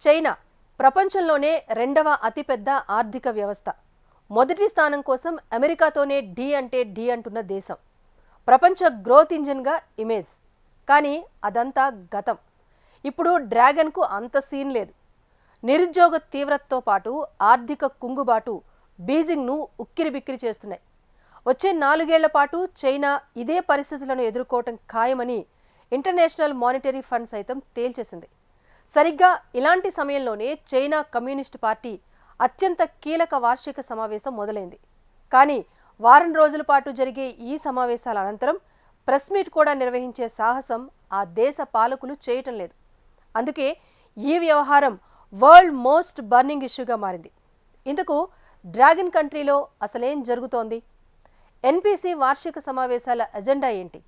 China ప్రపంచంలోనే రెండవ అతిపెద్ద ఆర్థిక వ్యవస్థ. మొదటి స్థానం కోసం అమెరికాతోనే ఢీ అంటే ఢీ అంటున్న దేశం. ప్రపంచ గ్రోత్ ఇంజిన్గా ఇమేజ్. కానీ అదంతా గతం. ఇప్పుడు డ్రాగన్కు అంత సీన్ లేదు. నిరుద్యోగ తీవ్రతతో పాటు ఆర్థిక కుంగుబాటు బీజింగ్ను ఉక్కిరిబిక్కిరి చేస్తున్నాయి. వచ్చే 4 ఏళ్ల పాటు చైనా ఇదే పరిస్థితులను ఎదుర్కోవటం ఖాయమని ఇంటర్నేషనల్ మానిటరీ ఫండ్ సైతం తేల్చేసింది. సరిగ్గా ఇలాంటి సమయంలోనే చైనా కమ్యూనిస్టు పార్టీ అత్యంత కీలక వార్షిక సమావేశం మొదలైంది. కానీ వారం రోజుల పాటు జరిగే ఈ సమావేశాల అనంతరం ప్రెస్ మీట్ కూడా నిర్వహించే సాహసం ఆ దేశ పాలకులు చేయటం లేదు. అందుకే ఈ వ్యవహారం వరల్డ్ మోస్ట్ బర్నింగ్ ఇష్యూగా మారింది. ఇందుకు డ్రాగన్ కంట్రీలో అసలేం జరుగుతోంది? ఎన్పిసి వార్షిక సమావేశాల ఎజెండా ఏంటి?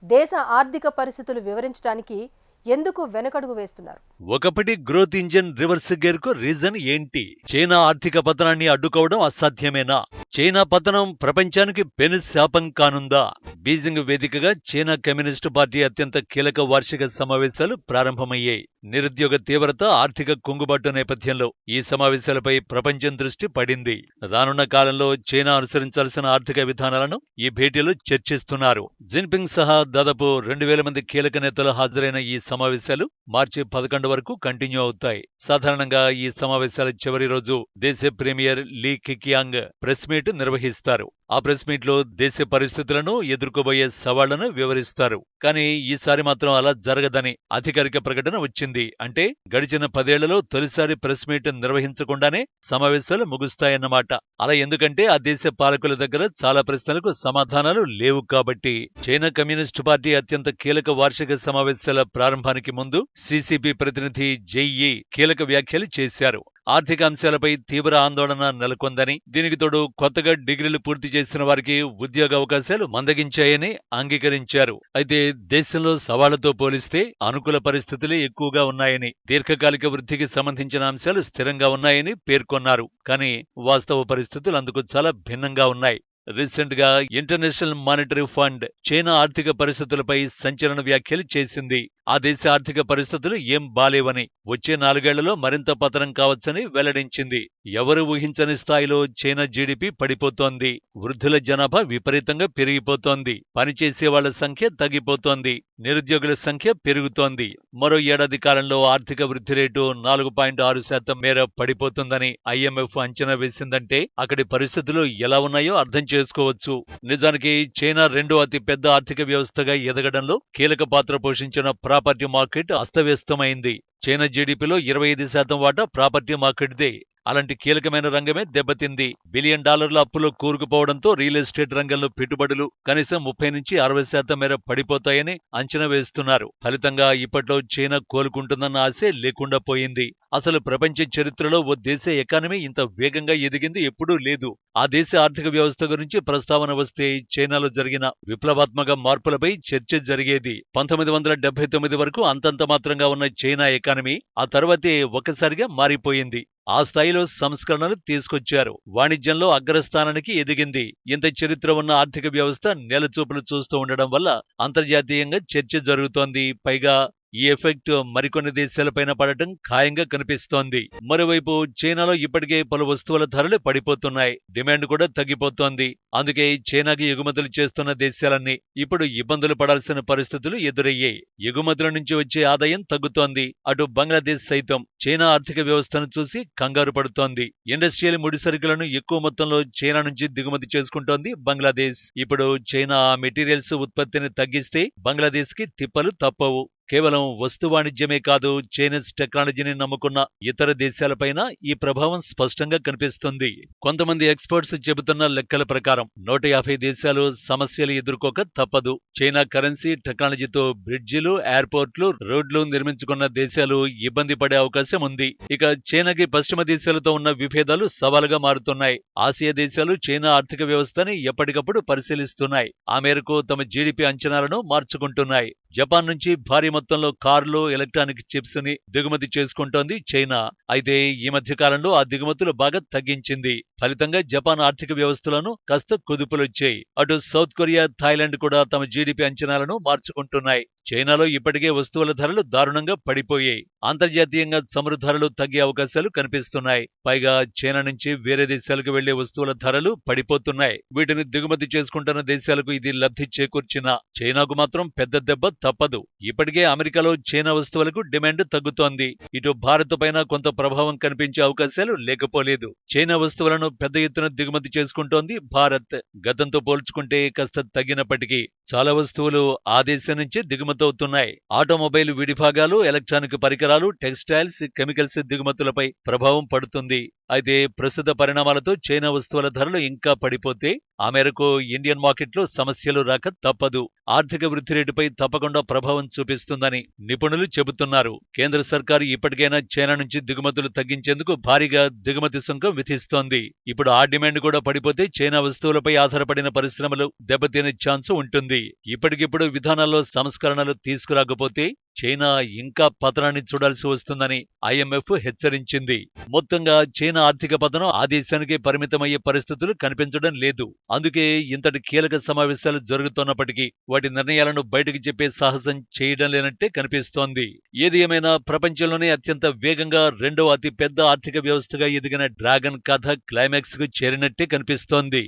దేశ ఆర్థిక పరిస్థితులు వివరించడానికి ఎందుకు వెనకడుగు వేస్తున్నారు? ఒకప్పటి గ్రోత్ ఇంజిన్ రివర్స్ గేర్ కు రీజన్ ఏంటి? చైనా ఆర్థిక పతనాన్ని అడ్డుకోవడం అసాధ్యమేనా? చైనా పతనం ప్రపంచానికి పెను శాపం కానుందా? బీజింగ్ వేదికగా చైనా కమ్యూనిస్టు పార్టీ అత్యంత కీలక వార్షిక సమావేశాలు ప్రారంభమయ్యాయి. నిరుద్యోగ తీవ్రత, ఆర్థిక కుంగుబాటు నేపథ్యంలో ఈ సమావేశాలపై ప్రపంచం దృష్టి పడింది. రానున్న కాలంలో చైనా అనుసరించాల్సిన ఆర్థిక విధానాలను ఈ భేటీలో చర్చిస్తున్నారు. జిన్పింగ్ సహా దాదాపు 2000 మంది కీలక నేతలు హాజరైన ఈ సమావేశాలు మార్చి 11 వరకు కంటిన్యూ అవుతాయి. సాధారణంగా ఈ సమావేశాల చివరి రోజు దేశ premier Li Keqiang press meet నిర్వహిస్తారు. ఆ ప్రెస్ మీట్ లో దేశ పరిస్థితులను, ఎదుర్కోబోయే సవాళ్లను వివరిస్తారు. కానీ ఈసారి మాత్రం అలా జరగదని అధికారిక ప్రకటన వచ్చింది. అంటే గడిచిన 10 ఏళ్లలో తొలిసారి ప్రెస్ మీట్ నిర్వహించకుండానే సమావేశాలు ముగుస్తాయన్నమాట. అలా ఎందుకంటే ఆ దేశ పాలకుల దగ్గర చాలా ప్రశ్నలకు సమాధానాలు లేవు కాబట్టి. చైనా కమ్యూనిస్టు పార్టీ అత్యంత కీలక వార్షిక సమావేశాల ప్రారంభానికి ముందు సిసిపి ప్రతినిధి జెయ్యి కీలక వ్యాఖ్యలు చేశారు. ఆర్థిక అంశాలపై తీవ్ర ఆందోళన నెలకొందని, దీనికి తోడు కొత్తగా డిగ్రీలు పూర్తి చేసిన వారికి ఉద్యోగ అవకాశాలు మందగించాయని అంగీకరించారు. అయితే దేశంలో సవాళ్లతో పోలిస్తే అనుకూల పరిస్థితులే ఎక్కువగా ఉన్నాయని, దీర్ఘకాలిక వృద్ధికి సంబంధించిన అంశాలు స్థిరంగా ఉన్నాయని పేర్కొన్నారు. కానీ వాస్తవ పరిస్థితులు అందుకు చాలా భిన్నంగా ఉన్నాయి. రీసెంట్ గా ఇంటర్నేషనల్ మానిటరీ ఫండ్ చైనా ఆర్థిక పరిస్థితులపై సంచలన వ్యాఖ్యలు చేసింది. ఆ దేశ ఆర్థిక పరిస్థితులు ఏం బాలేవని, వచ్చే 4 ఏళ్లలో మరింత పతనం కావచ్చని వెల్లడించింది. ఎవరు ఊహించని స్థాయిలో చైనా జీడీపీ పడిపోతోంది. వృద్ధుల జనాభా విపరీతంగా పెరిగిపోతోంది. పనిచేసే వాళ్ల సంఖ్య తగ్గిపోతోంది. నిరుద్యోగుల సంఖ్య పెరుగుతోంది. మరో ఏడాది కాలంలో ఆర్థిక వృద్ధి రేటు 4.6% మేర పడిపోతుందని ఐఎంఎఫ్ అంచనా వేసిందంటే అక్కడి పరిస్థితులు ఎలా ఉన్నాయో అర్థం చేసుకోవచ్చు. నిజానికి చైనా రెండో అతి పెద్ద ఆర్థిక వ్యవస్థగా ఎదగడంలో కీలక పాత్ర పోషించిన ప్రాపర్టీ మార్కెట్ అస్తవ్యస్తమైంది. చైనా జీడీపీలో 25% వాటా ప్రాపర్టీ మార్కెట్దే. అలాంటి కీలకమైన రంగమే దెబ్బతింది. $1 బిలియన్ అప్పులో కూరుకుపోవడంతో రియల్ ఎస్టేట్ రంగంలో పెట్టుబడులు కనీసం 30-60% మేర పడిపోతాయని అంచనా వేస్తున్నారు. ఫలితంగా ఇప్పట్లో చైనా కోలుకుంటుందన్న ఆశే లేకుండా పోయింది. అసలు ప్రపంచ చరిత్రలో ఓ దేశ ఎకానమీ ఇంత వేగంగా ఎదిగింది ఎప్పుడూ లేదు. ఆ దేశ ఆర్థిక వ్యవస్థ గురించి ప్రస్తావన వస్తే చైనాలో జరిగిన విప్లవాత్మక మార్పులపై చర్చ జరిగేది. 1979 వరకు అంతంత మాత్రంగా ఉన్న చైనా ఎకానమీ ఆ తర్వాతే ఒక్కసారిగా మారిపోయింది. ఆ స్థాయిలో సంస్కరణలు తీసుకొచ్చారు. వాణిజ్యంలో అగ్రస్థానానికి ఎదిగింది. ఇంత చరిత్ర ఉన్న ఆర్థిక వ్యవస్థ నెలచూపులు చూస్తూ ఉండడం వల్ల అంతర్జాతీయంగా చర్చ జరుగుతోంది. పైగా ఈ ఎఫెక్ట్ మరికొన్ని దేశాలపైన పడటం ఖాయంగా కనిపిస్తోంది. మరోవైపు చైనాలో ఇప్పటికే పలు వస్తువుల ధరలు పడిపోతున్నాయి. డిమాండ్ కూడా తగ్గిపోతోంది. అందుకే చైనాకి ఎగుమతులు చేస్తున్న దేశాలన్నీ ఇప్పుడు ఇబ్బందులు పడాల్సిన పరిస్థితులు ఎదురయ్యాయి. ఎగుమతుల నుంచి వచ్చే ఆదాయం తగ్గుతోంది. అటు బంగ్లాదేశ్ సైతం చైనా ఆర్థిక వ్యవస్థను చూసి కంగారు పడుతోంది. ఇండస్ట్రియల్ ముడిసరుకులను ఎక్కువ మొత్తంలో చైనా నుంచి దిగుమతి చేసుకుంటోంది బంగ్లాదేశ్. ఇప్పుడు చైనా ఆ మెటీరియల్స్ ఉత్పత్తిని తగ్గిస్తే బంగ్లాదేశ్ కి తిప్పలు తప్పవు. కేవలం వస్తు వాణిజ్యమే కాదు, చైనీస్ టెక్నాలజీని నమ్ముకున్న ఇతర దేశాలపైన ఈ ప్రభావం స్పష్టంగా కనిపిస్తుంది. కొంతమంది ఎక్స్పర్ట్స్ చెబుతున్న లెక్కల ప్రకారం 150 దేశాలు సమస్యలు ఎదుర్కోక తప్పదు. చైనా కరెన్సీ, టెక్నాలజీతో బ్రిడ్జిలు, ఎయిర్పోర్ట్లు, రోడ్లు నిర్మించుకున్న దేశాలు ఇబ్బంది పడే అవకాశం ఉంది. ఇక చైనాకి పశ్చిమ దేశాలతో ఉన్న విభేదాలు సవాలుగా మారుతున్నాయి. ఆసియా దేశాలు చైనా ఆర్థిక వ్యవస్థని ఎప్పటికప్పుడు పరిశీలిస్తున్నాయి. ఆ మేరకు తమ జీడీపీ అంచనాలను మార్చుకుంటున్నాయి. జపాన్ నుంచి భారీ మొత్తంలో కార్లు, ఎలక్ట్రానిక్ చిప్స్ ని దిగుమతి చేసుకుంటోంది చైనా. అయితే ఈ మధ్య కాలంలో ఆ దిగుమతులు బాగా తగ్గించింది. ఫలితంగా జపాన్ ఆర్థిక వ్యవస్థలను కాస్త కుదుపులొచ్చాయి. అటు సౌత్ కొరియా, థాయిలాండ్ కూడా తమ జీడీపీ అంచనాలను మార్చుకుంటున్నాయి. చైనాలో ఇప్పటికే వస్తువుల ధరలు దారుణంగా పడిపోయాయి. అంతర్జాతీయంగా చమురు ధరలు తగ్గే అవకాశాలు కనిపిస్తున్నాయి. పైగా చైనా నుంచి వేరే దేశాలకు వెళ్లే వస్తువుల ధరలు పడిపోతున్నాయి. వీటిని దిగుమతి చేసుకుంటున్న దేశాలకు ఇది లబ్ధి చేకూర్చినా చైనాకు మాత్రం పెద్ద దెబ్బ తప్పదు. ఇప్పటికే అమెరికాలో చైనా వస్తువులకు డిమాండ్ తగ్గుతోంది. ఇటు భారత్ పైన కొంత ప్రభావం కనిపించే అవకాశాలు లేకపోలేదు. చైనా వస్తువులను పెద్ద ఎత్తున దిగుమతి చేసుకుంటోంది భారత్. గతంతో పోల్చుకుంటే కాస్త తగ్గినప్పటికీ చాలా వస్తువులు ఆ దేశం నుంచే దిగుమతవుతున్నాయి. ఆటోమొబైల్ విడిభాగాలు, ఎలక్ట్రానిక్ పరికరాలు, టెక్స్టైల్స్, కెమికల్స్ దిగుమతులపై ప్రభావం పడుతుంది. అయితే ప్రస్తుత పరిణామాలతో చైనా వస్తువుల ధరలు ఇంకా పడిపోతే ఆ మేరకు ఇండియన్ మార్కెట్లో సమస్యలు రాక తప్పదు. ఆర్థిక వృద్ధి రేటుపై తప్పకుండా ప్రభావం చూపిస్తుందని నిపుణులు చెబుతున్నారు. కేంద్ర సర్కారు ఇప్పటికైనా చైనా నుంచి దిగుమతులు తగ్గించేందుకు భారీగా దిగుమతి సుంకం విధిస్తోంది. ఇప్పుడు ఆ డిమాండ్ కూడా పడిపోతే చైనా వస్తువులపై ఆధారపడిన పరిశ్రమలు దెబ్బతినే ఛాన్స్ ఉంటుంది. ఇప్పటికిప్పుడు విధానాల్లో సంస్కరణలు తీసుకురాకపోతే చైనా ఇంకా పతనాన్ని చూడాల్సి వస్తుందని IMF హెచ్చరించింది. మొత్తంగా చైనా ఆర్థిక పతనం ఆ దేశానికే పరిమితమయ్యే పరిస్థితులు కనిపించడం లేదు. అందుకే ఇంతటి కీలక సమావేశాలు జరుగుతున్నప్పటికీ వాటి నిర్ణయాలను బయటకు చెప్పే సాహసం చేయడం లేనట్టే కనిపిస్తోంది. ఏది ఏమైనా ప్రపంచంలోనే అత్యంత వేగంగా రెండవ అతి పెద్ద ఆర్థిక వ్యవస్థగా ఎదిగిన డ్రాగన్ కథ క్లైమాక్స్ కు చేరినట్టే కనిపిస్తోంది.